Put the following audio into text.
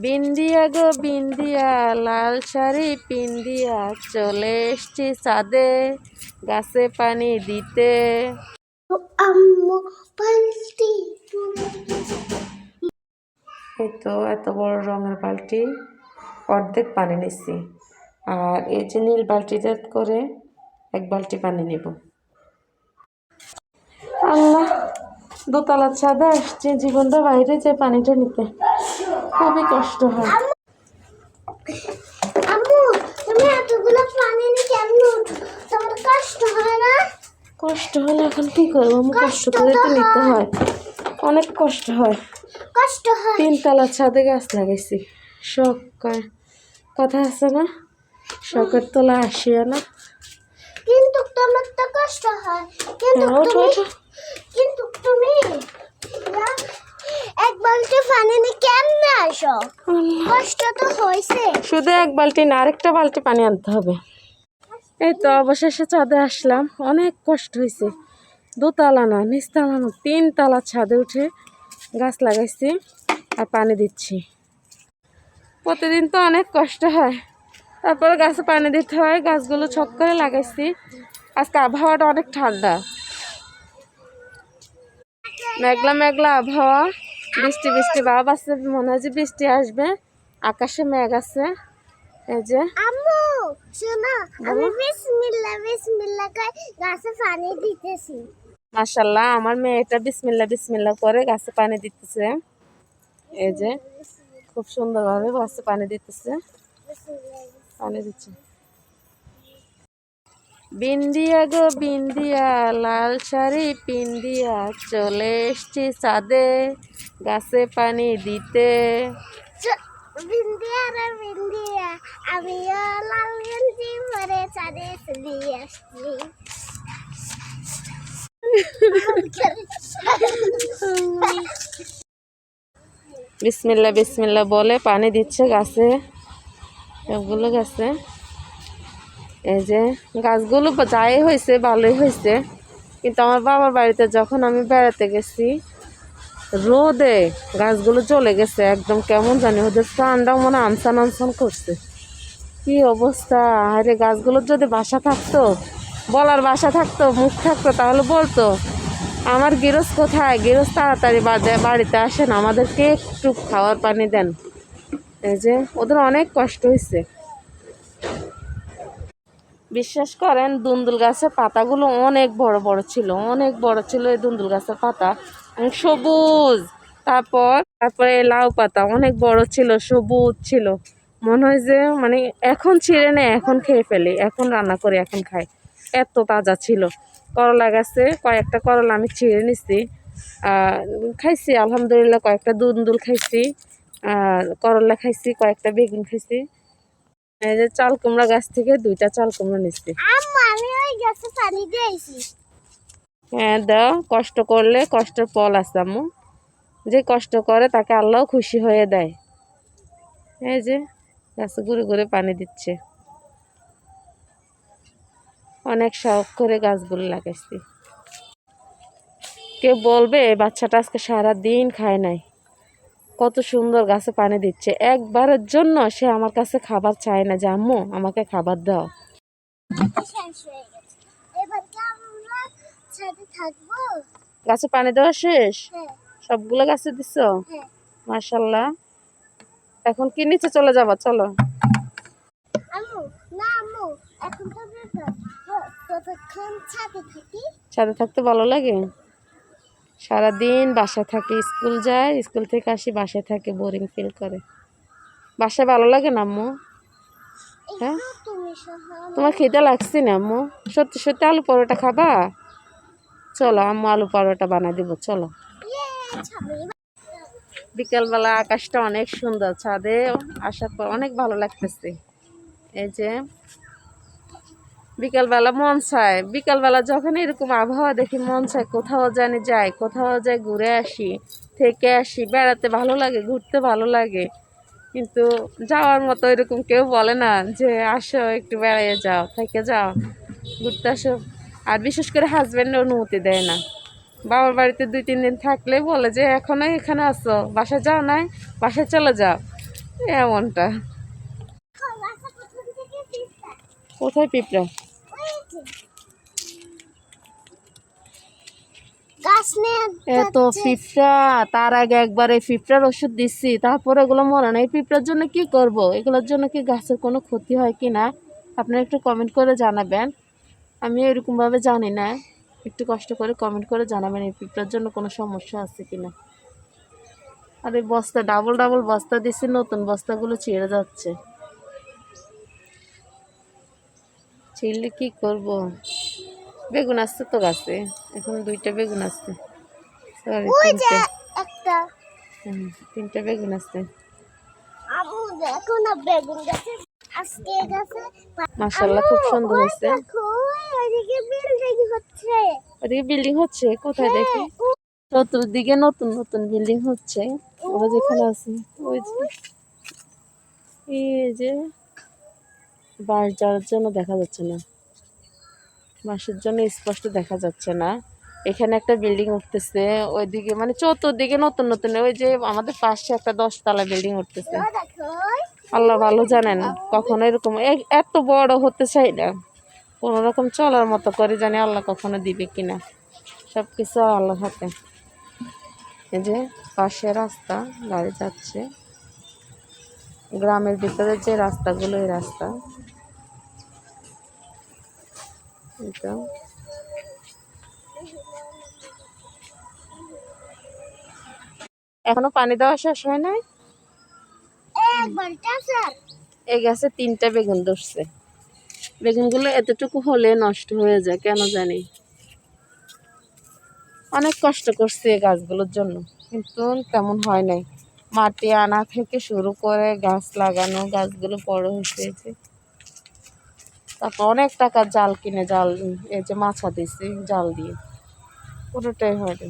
বিন্দিয়া গো বিন্দিয়া, লাল শাড়ি পিন্দিয়া, চলে এসছি ছাদে গাছে পানি দিতে। এই তো এত বড় রঙের বালতি, অর্ধেক পানি নিচ্ছি। আর এই যে নীল বালতিটা করে এক বালতি পানি নেব। আল্লাহ, দোতলার ছাদে আসছে, জীবনটা বাইরে যে পানিটা নিতে খুবই কষ্ট হয়। আম্মু, তুমি এতগুলো পানি নিয়ে কেমন তোমার কষ্ট হয় না? কষ্ট হলে এখন কি করবো, কষ্ট করে তো নিতে হয়, অনেক কষ্ট হয়। কষ্ট হয়। 3 তলার ছাদে গাছ লাগাইছি, শখ কথা আছে না, শখের তলা আসিয়া না। কিন্তু তোমার তো কষ্ট হয়, কিন্তু তুমি এক বালতি পানি নিয়ে কেমনে আসো? কষ্ট তো হয়েছে। শুধু এক বালতি না, আরেকটা বালতি পানি আনতে হবে। এই তো অবশেষে ছাদে আসলাম, অনেক কষ্ট হয়েছে। 2 তলা না, নিচতলা না, 3 তলার ছাদে উঠে গাছ লাগাইছি আর পানি দিচ্ছি। প্রতিদিন তো অনেক কষ্ট হয়, তারপরে গাছে পানি দিতে হয়। গাছগুলো ছক করে লাগাইছি। আজকে আবহাওয়াটা অনেক ঠান্ডা, মেঘলা মেঘলা আবহাওয়া, বৃষ্টি বৃষ্টি ভাব আছে, মনে হয় যে বৃষ্টি আসবে। আকাশে মেঘ আছে। এই যে আম্মু শোনো, আমি বিসমিল্লাহ বিসমিল্লাহ কই গাছে পানি দিতেছি। মাশাআল্লাহ, আমার মেয়েটা বিসমিল্লাহ বিসমিল্লাহ করে গাছে পানি দিতেছে। এই যে খুব সুন্দরভাবে গাছে পানি দিতেছে, পানি দিচ্ছে। বিন্দিয়া গো বিন্দিয়া, লাল শাড়ি পিন্দিয়া, চলে এসছি ছাদে গাছে পানি দিতে। বিন্দিয়া রে বিন্দিয়া, আমিও লাল গেঞ্জি পরে ছাদে দিয়ে আসছি। বিসমিল্লাহ বিসমিল্লাহ বলে পানি দিচ্ছে গাছে, সবগুলো গাছে। এই যে গাছগুলো যাই হয়েছে ভালোই হয়েছে, কিন্তু আমার বাবার বাড়িতে যখন আমি বেড়াতে গেছি, রোদে গাছগুলো চলে গেছে একদম, কেমন জানি ওদের প্রাণটাও মনে আনসান আনসান করছে। কি অবস্থা! আরে গাছগুলোর যদি বাসা থাকতো, বলার বাসা থাকতো, মুখ থাকতো, তাহলে বলতো আমার গিরস কোথায়, গিরস তাড়াতাড়ি বাড়িতে আসেন, আমাদেরকে একটু খাওয়ার পানি দেন। এই যে ওদের অনেক কষ্ট হয়েছে। বিশ্বাস করেন, দুন্দুল গাছের পাতাগুলো অনেক বড় বড় ছিল, অনেক বড় ছিল এই দুন্দুল গাছের পাতা, অনেক সবুজ। তারপরে লাউ পাতা অনেক বড় ছিল, সবুজ ছিল। মনে হয় যে মানে এখন ছিঁড়ে নেয়, এখন খেয়ে ফেলি, এখন রান্না করে এখন খাই, এত তাজা ছিল। করলা গাছে কয়েকটা করলা আমি ছিঁড়ে নিছি, খাইছি আলহামদুলিল্লাহ। কয়েকটা দুন্দুল খাইছি, আর করলা খাইছি, কয়েকটা বেগুন খাইছি। এই যে চাল কুমড়া গাছ থেকে 2টা চাল কুমড়া নিচ্ছি। আম্মু, আমি ওই গাছে পানি দিয়েছি। হ্যাঁ দাও, কষ্ট করলে কষ্টের ফল আছে আম্মু, যে কষ্ট করে তাকে আল্লাহ খুশি হয়ে দেয়। এই যে গাছে ঘুরে ঘুরে পানি দিচ্ছে, অনেক শখ করে গাছগুলো লাগাইছি। কেউ বলবে বাচ্চাটা আজকে সারাদিন খায় নাই, কত সুন্দর গাছে পানি দিচ্ছে। একবারের জন্য সে আমার কাছে খাবার চায় না যে আম্মু আমাকে খাবার দাও। গাছে পানি দেওয়া শেষ? সবগুলো গাছে দিছ? মাশাআল্লাহ। এখন কি নিচে চলে যাবা? চলো। ছাদে থাকতে ভালো লাগে, সারাদিন বাসায় থাকে, স্কুল যায়, স্কুল থেকে আসি বাসায় থাকে, বোরিং ফিল করে। বাসায় ভালো লাগে না আম্মু? হ্যাঁ, তোমার খিদে লাগছে না আম্মু? সত্যি সত্যি আলু পরোটা খাবা? চলো আম্মু আলু পরোটা বানাই দিব, চলো। বিকালবেলা আকাশটা অনেক সুন্দর, ছাদে আসার পর অনেক ভালো লাগতেছে। এই যে বিকালবেলা মন চায়, বিকালবেলা যখন এরকম আবহাওয়া দেখি মন চায় কোথাও জানি যাই, কোথাও যাই ঘুরে আসি, থেকে আসি, বেড়াতে ভালো লাগে, ঘুরতে ভালো লাগে। কিন্তু যাওয়ার মতো এরকম কেউ বলে না যে আসো একটু বেড়াইয়ে যাও, থেকে যাও, ঘুরতে আসো। আর বিশেষ করে হাজব্যান্ড অনুমতি দেয় না। বাবার বাড়িতে 2-3 দিন থাকলে বলে যে এখনো এখানে আসো, বাসায় যাও নাই, বাসায় চলে যাও। এমনটা। গাছের প্রথম থেকে পিস্তা কোথায় পিঁপড়া? ওই যে গাছ নিয়ে এত পিঁপড়া, তার আগে একবার এই পিঁপড়ার ওষুধ দিচ্ছি, তারপরে এগুলো মরে না। এই পিঁপড়ার জন্য কি করব? এগুলোর জন্য কি গাছের কোনো ক্ষতি হয় কি না আপনারা একটু কমেন্ট করে জানাবেন। আমি এরকমভাবে জানি না, একটু কষ্ট করে কমেন্ট করে জানাবেন এই পিঁপড়ার জন্য কোনো সমস্যা আছে কি না। আর এই বস্তা, ডাবল ডাবল বস্তা দিচ্ছি, নতুন বস্তাগুলো ছিঁড়ে যাচ্ছে। ছিঁড়লে কি করব? বেগুন আসছে তো গাছে, এখন 2টা বেগুন আসছে, সরি ওই যে 3টে, একটা 3টে বেগুন আসছে। আবু দেখো না বেগুন গাছে আজকে গাছে মাশাআল্লাহ খুব সুন্দর ওই হয়েছে। দেখো ওইদিকে বিল্ডিং হচ্ছে ওদিকে বিল্ডিং হচ্ছে, কোথায় দেখি? চতুর্দিকে নতুন নতুন বিল্ডিং হচ্ছে। ওরা যেখানে আছে ওই যে, এই যে বাঁশ যাওয়ার জন্য দেখা যাচ্ছে না, বাঁশের জন্য স্পষ্ট দেখা যাচ্ছে না। এখানে একটা বিল্ডিং উঠতেছে, ওইদিকে মানে চতুর্দিকে নতুন নতুন, ওই যে আমাদের পাশে একটা 10 তলা বিল্ডিং উঠতেছে। ও দেখো আল্লাহ ভালো জানেন, কখনো এরকম এত বড় হতে চাই না, কোনো রকম চলার মতো করে জানি আল্লাহ কখনো দিবে কিনা, সব কিছু আল্লাহ হাতে। এই যে পাশে রাস্তা, গাড়ি যাচ্ছে, গ্রামের ভিতরে যে রাস্তাগুলো, এই রাস্তা এটা। এখনো পানি দেওয়া শেষ হয় নাই। একবার স্যার এই গাছে 3টা বেগুন ধরছে, বেগুনগুলো এতটুকু হলে নষ্ট হয়ে যায় কেন জানি। অনেক কষ্ট করছি এই গাছগুলোর জন্য, কিন্তু তেমন হয় নাই। মাটি আনা থেকে শুরু করে গাছ লাগানো, গাছগুলো বড় হয়েছে। তারপর অনেক টাকা জাল কিনে, জাল এই যে মাছা দিছি জাল দিয়ে, পুরোটাই হয়নি।